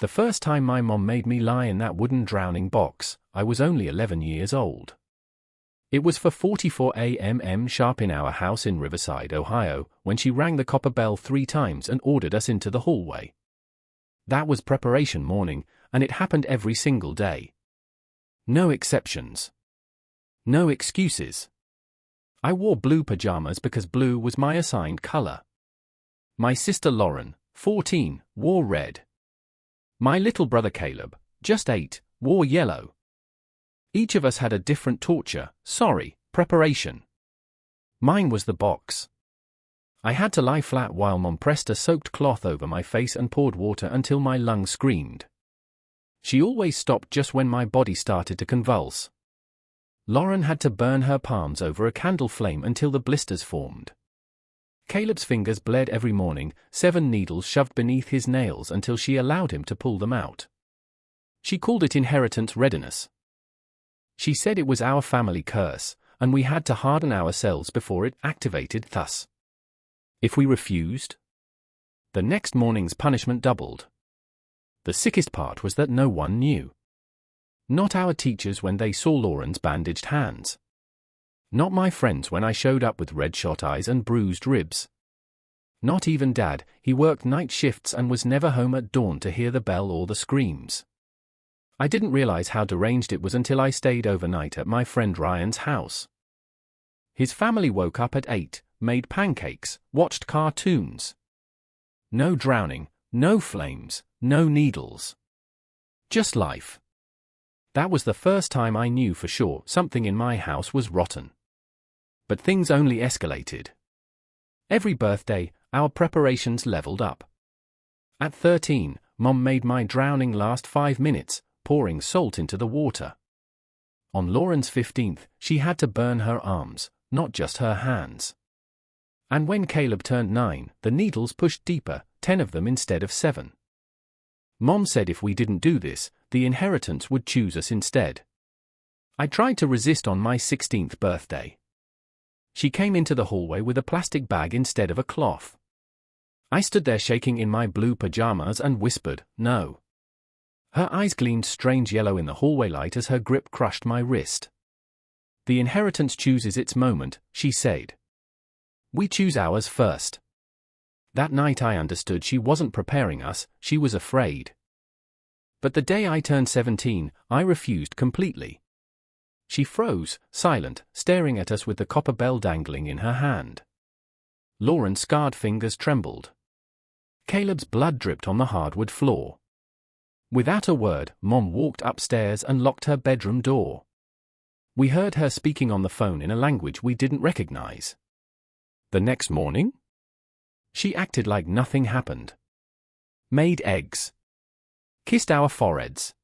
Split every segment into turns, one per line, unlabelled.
The first time my mom made me lie in that wooden drowning box, I was only 11 years old. It was for 44 a.m. sharp in our house in Riverside, Ohio, when she rang the copper bell 3 times and ordered us into the hallway. That was preparation morning, and it happened every single day. No exceptions. No excuses. I wore blue pajamas because blue was my assigned color. My sister Lauren, 14, wore red. My little brother Caleb, just 8, wore yellow. Each of us had a different preparation. Mine was the box. I had to lie flat while Mom pressed a soaked cloth over my face and poured water until my lungs screamed. She always stopped just when my body started to convulse. Lauren had to burn her palms over a candle flame until the blisters formed. Caleb's fingers bled every morning, 7 needles shoved beneath his nails until she allowed him to pull them out. She called it inheritance readiness. She said it was our family curse, and we had to harden ourselves before it activated thus. If we refused, the next morning's punishment doubled. The sickest part was that no one knew. Not our teachers when they saw Lauren's bandaged hands. Not my friends when I showed up with red-shot eyes and bruised ribs. Not even Dad, he worked night shifts and was never home at dawn to hear the bell or the screams. I didn't realize how deranged it was until I stayed overnight at my friend Ryan's house. His family woke up at 8, made pancakes, watched cartoons. No drowning, no flames, no needles. Just life. That was the first time I knew for sure something in my house was rotten. But things only escalated. Every birthday, our preparations leveled up. At 13, Mom made my drowning last 5 minutes, pouring salt into the water. On Lauren's 15th, she had to burn her arms, not just her hands. And when Caleb turned 9, the needles pushed deeper, 10 of them instead of 7. Mom said if we didn't do this, the inheritance would choose us instead. I tried to resist on my 16th birthday. She came into the hallway with a plastic bag instead of a cloth. I stood there shaking in my blue pajamas and whispered, "No." Her eyes gleamed strange yellow in the hallway light as her grip crushed my wrist. "The inheritance chooses its moment," she said. "We choose ours first." That night I understood she wasn't preparing us, she was afraid. But the day I turned 17, I refused completely. She froze, silent, staring at us with the copper bell dangling in her hand. Lauren's scarred fingers trembled. Caleb's blood dripped on the hardwood floor. Without a word, Mom walked upstairs and locked her bedroom door. We heard her speaking on the phone in a language we didn't recognize. The next morning, she acted like nothing happened. Made eggs. Kissed our foreheads.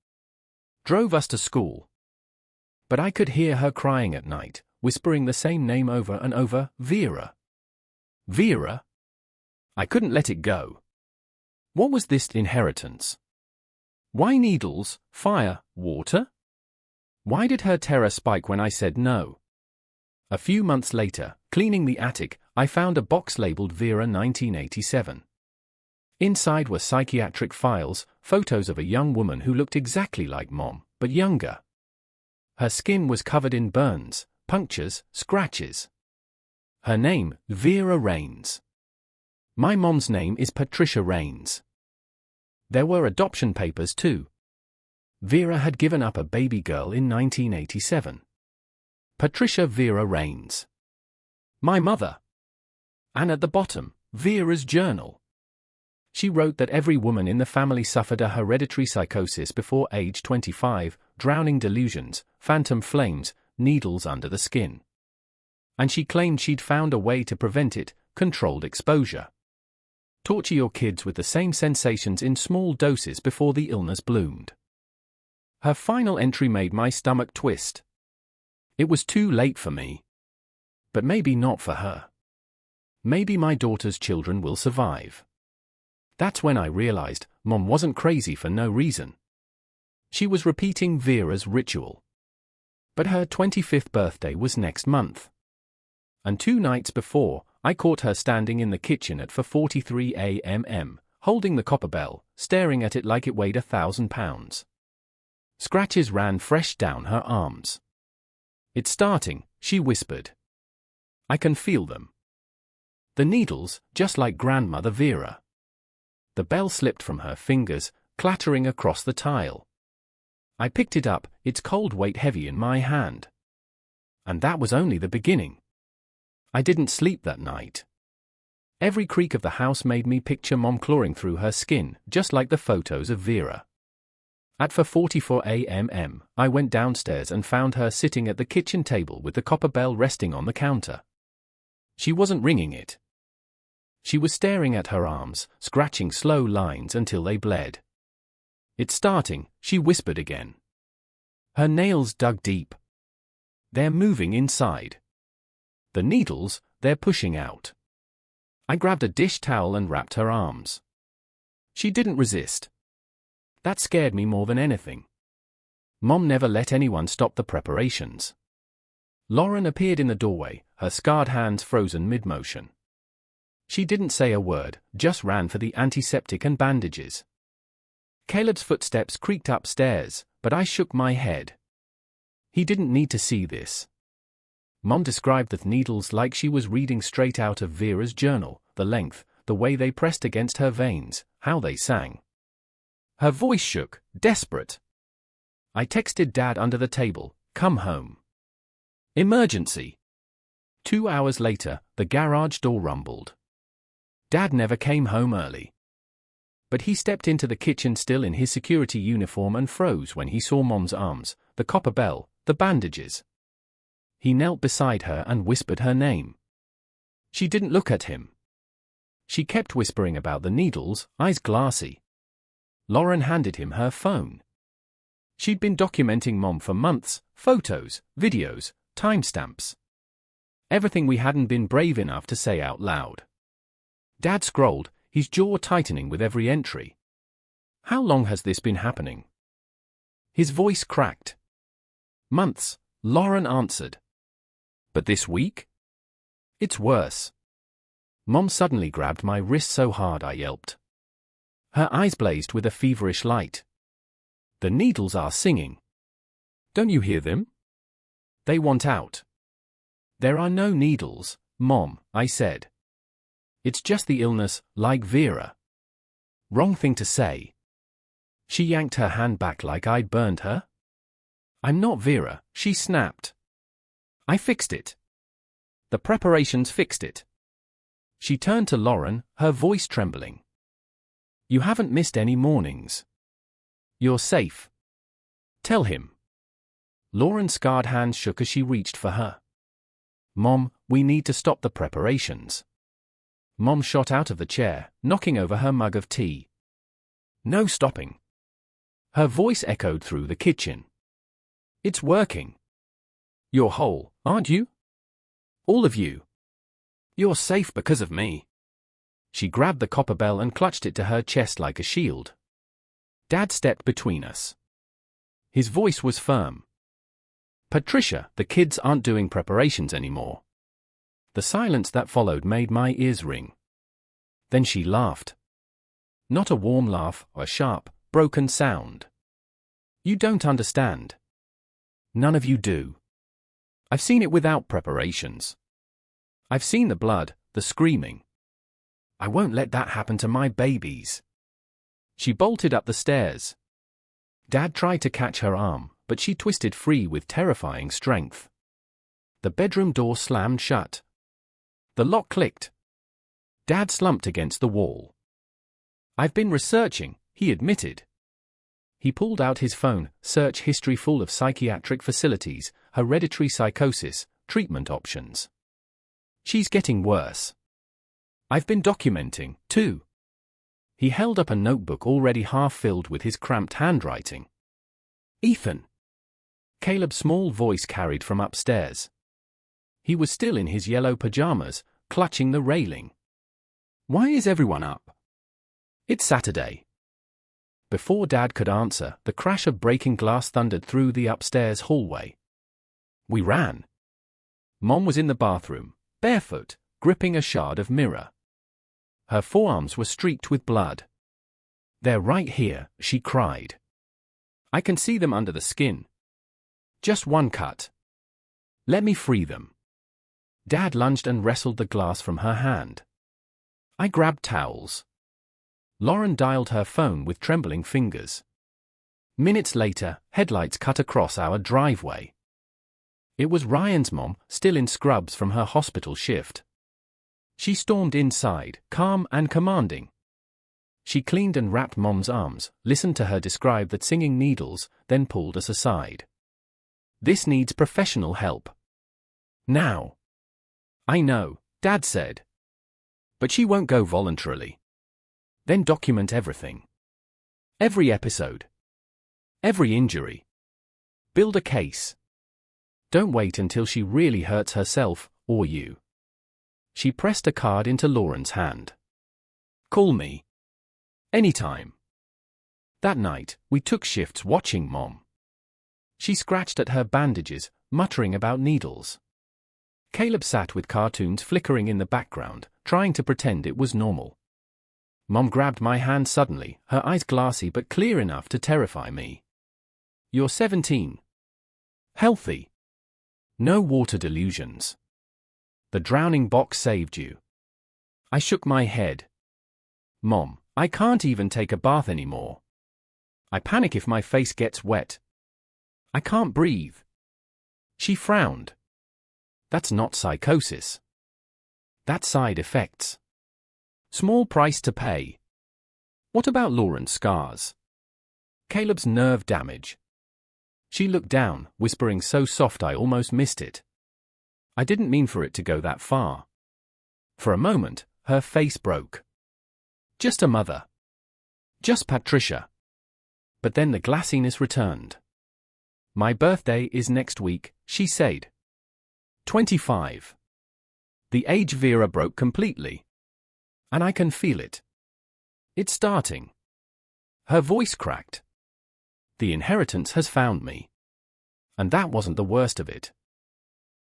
Drove us to school. But I could hear her crying at night, whispering the same name over and over, Vera. Vera? I couldn't let it go. What was this inheritance? Why needles, fire, water? Why did her terror spike when I said no? A few months later, cleaning the attic, I found a box labeled Vera 1987. Inside were psychiatric files, photos of a young woman who looked exactly like Mom, but younger. Her skin was covered in burns, punctures, scratches. Her name, Vera Raines. My mom's name is Patricia Raines. There were adoption papers too. Vera had given up a baby girl in 1987. Patricia Vera Raines. My mother. And at the bottom, Vera's journal. She wrote that every woman in the family suffered a hereditary psychosis before age 25, drowning delusions, phantom flames, needles under the skin. And she claimed she'd found a way to prevent it, controlled exposure. Torture your kids with the same sensations in small doses before the illness bloomed. Her final entry made my stomach twist. It was too late for me. But maybe not for her. Maybe my daughter's children will survive. That's when I realized Mom wasn't crazy for no reason. She was repeating Vera's ritual. But her 25th birthday was next month. And 2 nights before, I caught her standing in the kitchen at 4:43 a.m., holding the copper bell, staring at it like it weighed 1,000 pounds. Scratches ran fresh down her arms. "It's starting," she whispered. "I can feel them. The needles, just like Grandmother Vera." The bell slipped from her fingers, clattering across the tile. I picked it up, its cold weight heavy in my hand. And that was only the beginning. I didn't sleep that night. Every creak of the house made me picture Mom clawing through her skin, just like the photos of Vera. At 4:44 a.m., I went downstairs and found her sitting at the kitchen table with the copper bell resting on the counter. She wasn't ringing it. She was staring at her arms, scratching slow lines until they bled. "It's starting," she whispered again. Her nails dug deep. "They're moving inside. The needles, they're pushing out." I grabbed a dish towel and wrapped her arms. She didn't resist. That scared me more than anything. Mom never let anyone stop the preparations. Lauren appeared in the doorway, her scarred hands frozen mid-motion. She didn't say a word, just ran for the antiseptic and bandages. Caleb's footsteps creaked upstairs, but I shook my head. He didn't need to see this. Mom described the needles like she was reading straight out of Vera's journal, the length, the way they pressed against her veins, how they sang. Her voice shook, desperate. I texted Dad under the table, "Come home. Emergency." 2 hours later, the garage door rumbled. Dad never came home early. But he stepped into the kitchen still in his security uniform and froze when he saw Mom's arms, the copper bell, the bandages. He knelt beside her and whispered her name. She didn't look at him. She kept whispering about the needles, eyes glassy. Lauren handed him her phone. She'd been documenting Mom for months, photos, videos, timestamps. Everything we hadn't been brave enough to say out loud. Dad scrolled, his jaw tightening with every entry. "How long has this been happening?" His voice cracked. "Months," Lauren answered. "But this week? It's worse." Mom suddenly grabbed my wrist so hard I yelped. Her eyes blazed with a feverish light. "The needles are singing. Don't you hear them? They want out." "There are no needles, Mom," I said. "It's just the illness, like Vera." "Wrong thing to say." She yanked her hand back like I'd burned her. "I'm not Vera," she snapped. "I fixed it. The preparations fixed it." She turned to Lauren, her voice trembling. "You haven't missed any mornings. You're safe. Tell him." Lauren's scarred hands shook as she reached for her. "Mom, we need to stop the preparations." Mom shot out of the chair, knocking over her mug of tea. "No stopping." Her voice echoed through the kitchen. "It's working. You're whole, aren't you? All of you. You're safe because of me." She grabbed the copper bell and clutched it to her chest like a shield. Dad stepped between us. His voice was firm. "Patricia, the kids aren't doing preparations anymore." The silence that followed made my ears ring. Then she laughed. Not a warm laugh, a sharp, broken sound. "You don't understand. None of you do. I've seen it without preparations. I've seen the blood, the screaming. I won't let that happen to my babies." She bolted up the stairs. Dad tried to catch her arm, but she twisted free with terrifying strength. The bedroom door slammed shut. The lock clicked. Dad slumped against the wall. "I've been researching," he admitted. He pulled out his phone, search history full of psychiatric facilities, hereditary psychosis, treatment options. "She's getting worse. I've been documenting, too." He held up a notebook already half filled with his cramped handwriting. "Ethan." Caleb's small voice carried from upstairs. He was still in his yellow pajamas, clutching the railing. "Why is everyone up?" "It's Saturday." Before Dad could answer, the crash of breaking glass thundered through the upstairs hallway. We ran. Mom was in the bathroom, barefoot, gripping a shard of mirror. Her forearms were streaked with blood. They're right here, she cried. I can see them under the skin. Just one cut. Let me free them. Dad lunged and wrestled the glass from her hand. I grabbed towels. Lauren dialed her phone with trembling fingers. Minutes later, headlights cut across our driveway. It was Ryan's mom, still in scrubs from her hospital shift. She stormed inside, calm and commanding. She cleaned and wrapped Mom's arms, listened to her describe the singing needles, then pulled us aside. This needs professional help. Now. I know, Dad said. But she won't go voluntarily. Then document everything. Every episode. Every injury. Build a case. Don't wait until she really hurts herself, or you. She pressed a card into Lauren's hand. Call me. Anytime. That night, we took shifts watching Mom. She scratched at her bandages, muttering about needles. Caleb sat with cartoons flickering in the background, trying to pretend it was normal. Mom grabbed my hand suddenly, her eyes glassy but clear enough to terrify me. You're 17. Healthy. No water delusions. The drowning box saved you. I shook my head. Mom, I can't even take a bath anymore. I panic if my face gets wet. I can't breathe. She frowned. That's not psychosis. That's side effects. Small price to pay. What about Lauren's scars? Caleb's nerve damage. She looked down, whispering so soft I almost missed it. I didn't mean for it to go that far. For a moment, her face broke. Just a mother. Just Patricia. But then the glassiness returned. My birthday is next week, she said. 25. The age Vera broke completely. And I can feel it. It's starting. Her voice cracked. The inheritance has found me. And that wasn't the worst of it.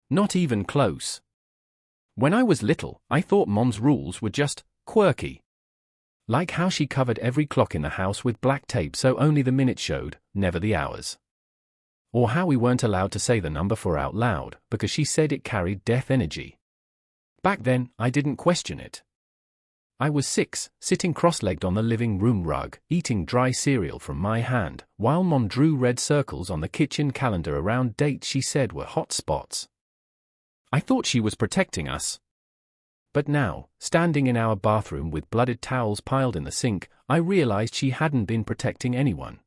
Not even close. When I was little, I thought Mom's rules were just quirky. Like how she covered every clock in the house with black tape so only the minutes showed, never the hours. Or how we weren't allowed to say the number 4 out loud, because she said it carried death energy. Back then, I didn't question it. I was 6, sitting cross-legged on the living room rug, eating dry cereal from my hand, while Mom drew red circles on the kitchen calendar around dates she said were hot spots. I thought she was protecting us. But now, standing in our bathroom with blooded towels piled in the sink, I realized she hadn't been protecting anyone.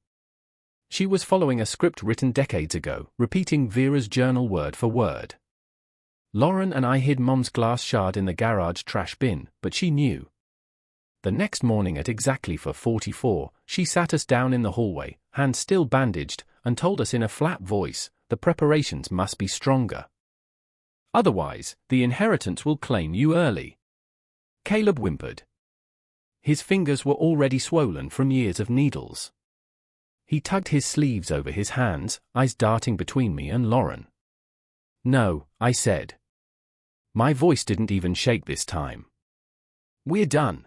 She was following a script written decades ago, repeating Vera's journal word for word. Lauren and I hid Mom's glass shard in the garage trash bin, but she knew. The next morning at exactly 4:44, she sat us down in the hallway, hands still bandaged, and told us in a flat voice, the preparations must be stronger. Otherwise, the inheritance will claim you early. Caleb whimpered. His fingers were already swollen from years of needles. He tugged his sleeves over his hands, eyes darting between me and Lauren. No, I said. My voice didn't even shake this time. We're done.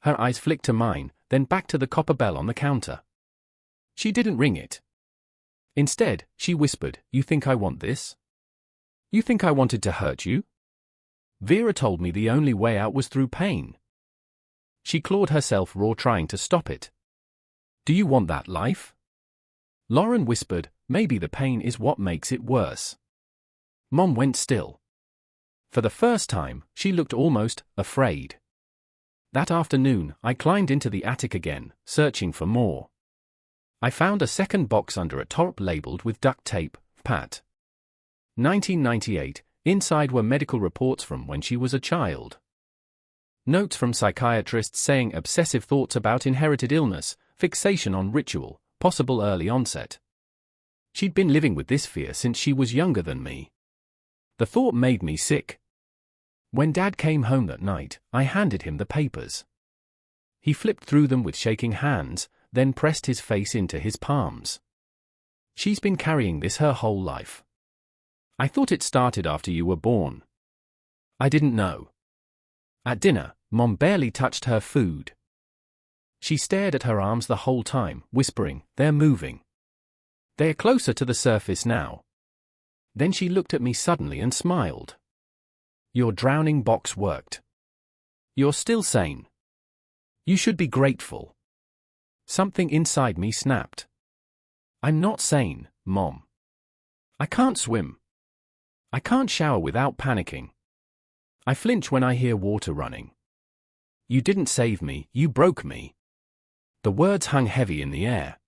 Her eyes flicked to mine, then back to the copper bell on the counter. She didn't ring it. Instead, she whispered, You think I want this? You think I wanted to hurt you? Vera told me the only way out was through pain. She clawed herself raw trying to stop it. Do you want that life? Lauren whispered, Maybe the pain is what makes it worse. Mom went still. For the first time, she looked almost afraid. That afternoon, I climbed into the attic again, searching for more. I found a second box under a tarp labeled with duct tape, Pat. 1998, inside were medical reports from when she was a child. Notes from psychiatrists saying obsessive thoughts about inherited illness, fixation on ritual, possible early onset. She'd been living with this fear since she was younger than me. The thought made me sick. When Dad came home that night, I handed him the papers. He flipped through them with shaking hands, then pressed his face into his palms. She's been carrying this her whole life. I thought it started after you were born. I didn't know. At dinner, Mom barely touched her food. She stared at her arms the whole time, whispering, "They're moving. They're closer to the surface now." Then she looked at me suddenly and smiled. "Your drowning box worked. You're still sane. You should be grateful." Something inside me snapped. "I'm not sane, Mom. I can't swim. I can't shower without panicking. I flinch when I hear water running. You didn't save me, you broke me." The words hung heavy in the air.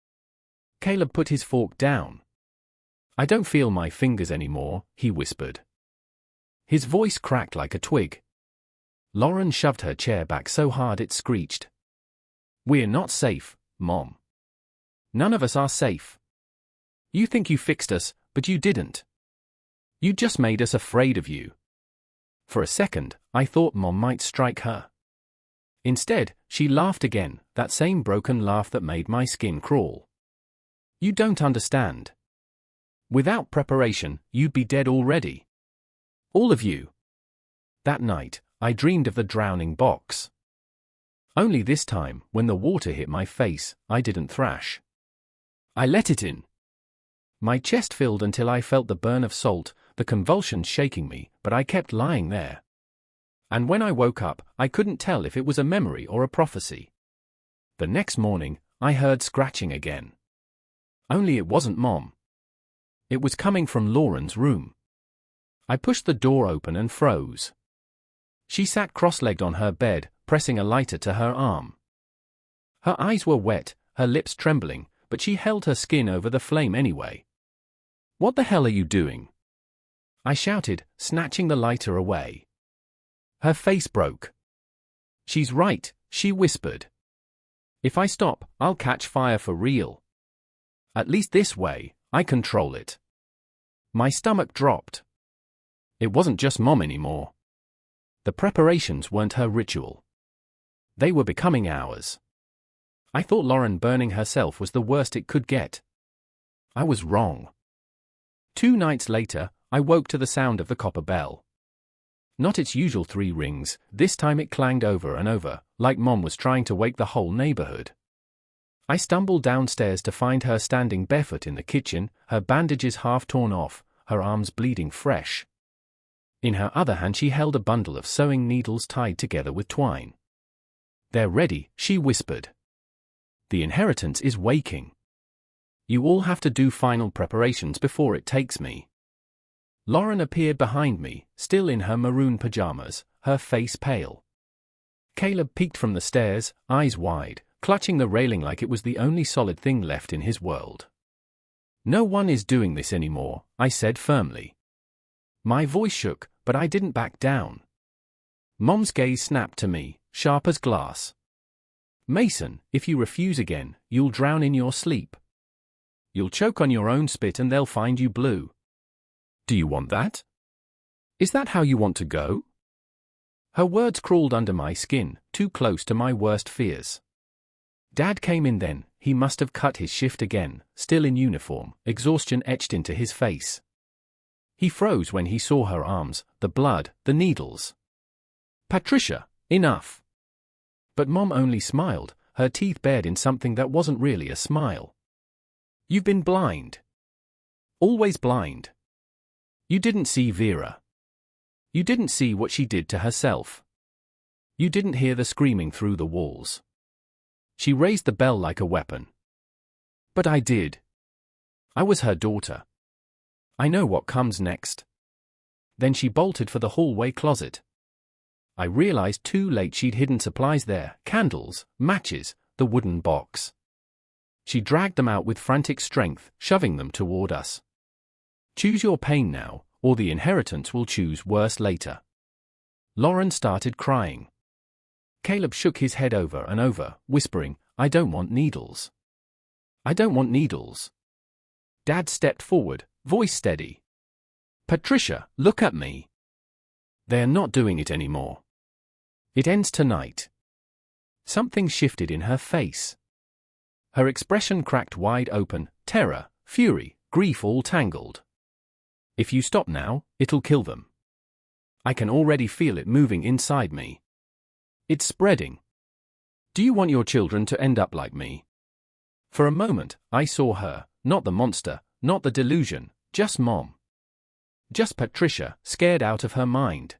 Caleb put his fork down. "I don't feel my fingers anymore," he whispered. His voice cracked like a twig. Lauren shoved her chair back so hard it screeched. "We're not safe, Mom. None of us are safe. You think you fixed us, but you didn't. You just made us afraid of you." For a second, I thought Mom might strike her. Instead, she laughed again, that same broken laugh that made my skin crawl. "You don't understand. Without preparation, you'd be dead already. All of you." That night, I dreamed of the drowning box. Only this time, when the water hit my face, I didn't thrash. I let it in. My chest filled until I felt the burn of salt, the convulsions shaking me, but I kept lying there. And when I woke up, I couldn't tell if it was a memory or a prophecy. The next morning, I heard scratching again. Only it wasn't Mom. It was coming from Lauren's room. I pushed the door open and froze. She sat cross-legged on her bed, pressing a lighter to her arm. Her eyes were wet, her lips trembling, but she held her skin over the flame anyway. "What the hell are you doing?" I shouted, snatching the lighter away. Her face broke. "She's right," she whispered. "If I stop, I'll catch fire for real. At least this way, I control it." My stomach dropped. It wasn't just Mom anymore. The preparations weren't her ritual. They were becoming ours. I thought Lauren burning herself was the worst it could get. I was wrong. 2 nights later, I woke to the sound of the copper bell. Not its usual 3 rings, this time it clanged over and over, like Mom was trying to wake the whole neighborhood. I stumbled downstairs to find her standing barefoot in the kitchen, her bandages half torn off, her arms bleeding fresh. In her other hand she held a bundle of sewing needles tied together with twine. "They're ready," she whispered. "The inheritance is waking. You all have to do final preparations before it takes me." Lauren appeared behind me, still in her maroon pajamas, her face pale. Caleb peeked from the stairs, eyes wide, clutching the railing like it was the only solid thing left in his world. "No one is doing this anymore," I said firmly. My voice shook, but I didn't back down. Mom's gaze snapped to me, sharp as glass. "Mason, if you refuse again, you'll drown in your sleep. You'll choke on your own spit and they'll find you blue. Do you want that? Is that how you want to go?" Her words crawled under my skin, too close to my worst fears. Dad came in then. He must have cut his shift again, still in uniform, exhaustion etched into his face. He froze when he saw her arms, the blood, the needles. "Patricia, enough." But Mom only smiled, her teeth bared in something that wasn't really a smile. "You've been blind. Always blind. You didn't see Vera. You didn't see what she did to herself. You didn't hear the screaming through the walls." She raised the bell like a weapon. "But I did. I was her daughter. I know what comes next." Then she bolted for the hallway closet. I realized too late she'd hidden supplies there, candles, matches, the wooden box. She dragged them out with frantic strength, shoving them toward us. "Choose your pain now, or the inheritance will choose worse later." Lauren started crying. Caleb shook his head over and over, whispering, "I don't want needles. I don't want needles." Dad stepped forward, voice steady. "Patricia, look at me. They're not doing it anymore. It ends tonight." Something shifted in her face. Her expression cracked wide open, terror, fury, grief all tangled. "If you stop now, it'll kill them. I can already feel it moving inside me. It's spreading. Do you want your children to end up like me? For a moment, I saw her, not the monster, not the delusion, just Mom. Just Patricia, scared out of her mind.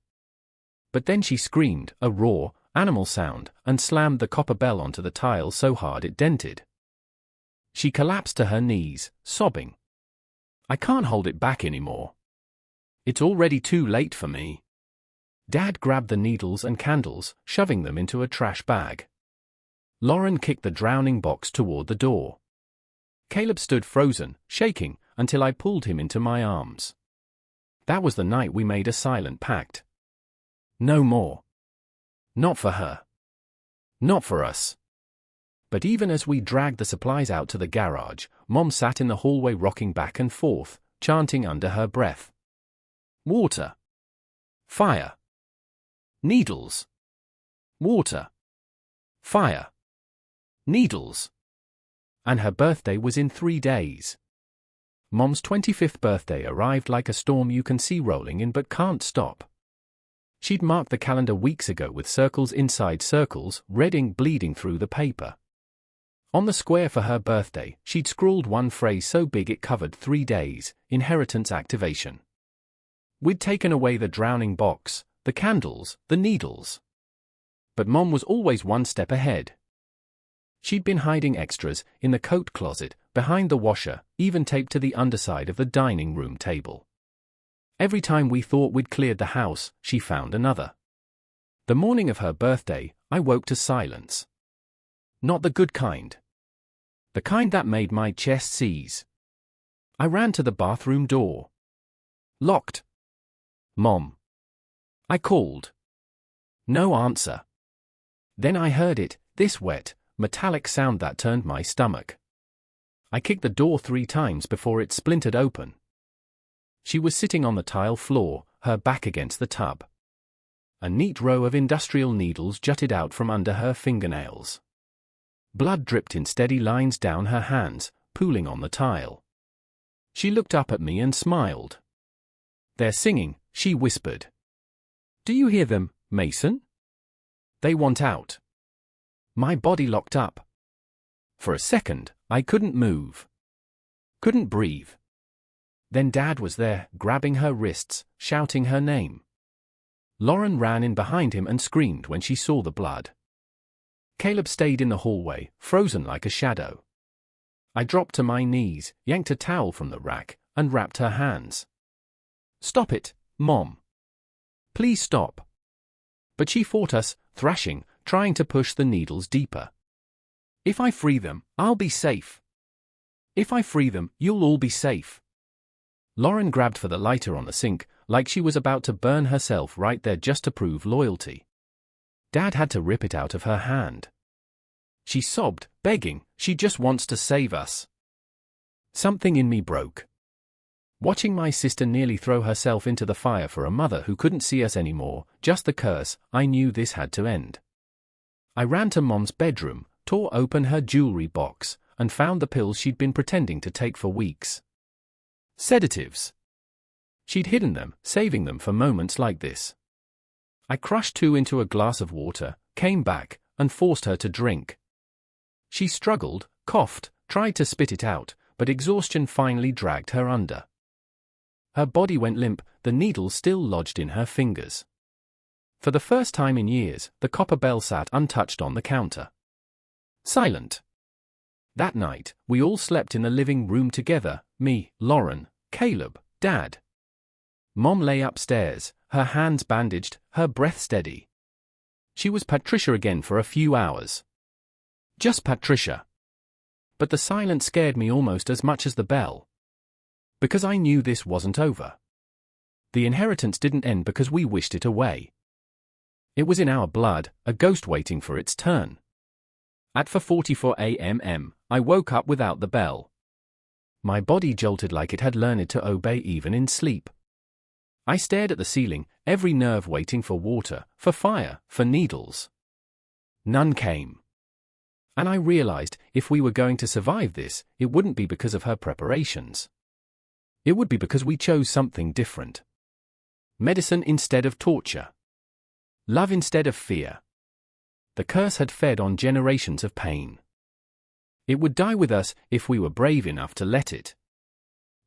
But then she screamed, a raw, animal sound, and slammed the copper bell onto the tile so hard it dented. She collapsed to her knees, sobbing. I can't hold it back anymore. It's already too late for me. Dad grabbed the needles and candles, shoving them into a trash bag. Lauren kicked the drowning box toward the door. Caleb stood frozen, shaking, until I pulled him into my arms. That was the night we made a silent pact. No more. Not for her. Not for us. But even as we dragged the supplies out to the garage, Mom sat in the hallway rocking back and forth, chanting under her breath. Water. Fire. Needles. Water. Fire. Needles. And her birthday was in 3 days. Mom's 25th birthday arrived like a storm you can see rolling in but can't stop. She'd marked the calendar weeks ago with circles inside circles, red ink bleeding through the paper. On the square for her birthday, she'd scrawled one phrase so big it covered 3 days: inheritance activation. We'd taken away the drowning box, the candles, the needles. But Mom was always one step ahead. She'd been hiding extras in the coat closet, behind the washer, even taped to the underside of the dining room table. Every time we thought we'd cleared the house, she found another. The morning of her birthday, I woke to silence. Not the good kind. The kind that made my chest seize. I ran to the bathroom door. Locked. Mom. I called. No answer. Then I heard it, this wet, metallic sound that turned my stomach. I kicked the door 3 times before it splintered open. She was sitting on the tile floor, her back against the tub. A neat row of industrial needles jutted out from under her fingernails. Blood dripped in steady lines down her hands, pooling on the tile. She looked up at me and smiled. They're singing, she whispered. Do you hear them, Mason? They want out. My body locked up. For a second, I couldn't move. Couldn't breathe. Then Dad was there, grabbing her wrists, shouting her name. Lauren ran in behind him and screamed when she saw the blood. Caleb stayed in the hallway, frozen like a shadow. I dropped to my knees, yanked a towel from the rack, and wrapped her hands. Stop it, Mom. Please stop. But she fought us, thrashing, trying to push the needles deeper. If I free them, I'll be safe. If I free them, you'll all be safe. Lauren grabbed for the lighter on the sink, like she was about to burn herself right there just to prove loyalty. Dad had to rip it out of her hand. She sobbed, begging, she just wants to save us. Something in me broke. Watching my sister nearly throw herself into the fire for a mother who couldn't see us anymore, just the curse, I knew this had to end. I ran to Mom's bedroom, tore open her jewelry box, and found the pills she'd been pretending to take for weeks. Sedatives. She'd hidden them, saving them for moments like this. I crushed 2 into a glass of water, came back, and forced her to drink. She struggled, coughed, tried to spit it out, but exhaustion finally dragged her under. Her body went limp, the needle still lodged in her fingers. For the first time in years, the copper bell sat untouched on the counter. Silent. That night, we all slept in the living room together, me, Lauren, Caleb, Dad. Mom lay upstairs, her hands bandaged, her breath steady. She was Patricia again for a few hours. Just Patricia. But the silence scared me almost as much as the bell. Because I knew this wasn't over. The inheritance didn't end because we wished it away. It was in our blood, a ghost waiting for its turn. At 4:44 a.m., I woke up without the bell. My body jolted like it had learned to obey even in sleep. I stared at the ceiling, every nerve waiting for water, for fire, for needles. None came. And I realized, if we were going to survive this, it wouldn't be because of her preparations. It would be because we chose something different. Medicine instead of torture. Love instead of fear. The curse had fed on generations of pain. It would die with us if we were brave enough to let it.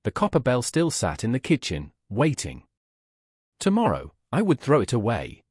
The copper bell still sat in the kitchen, waiting. Tomorrow, I would throw it away.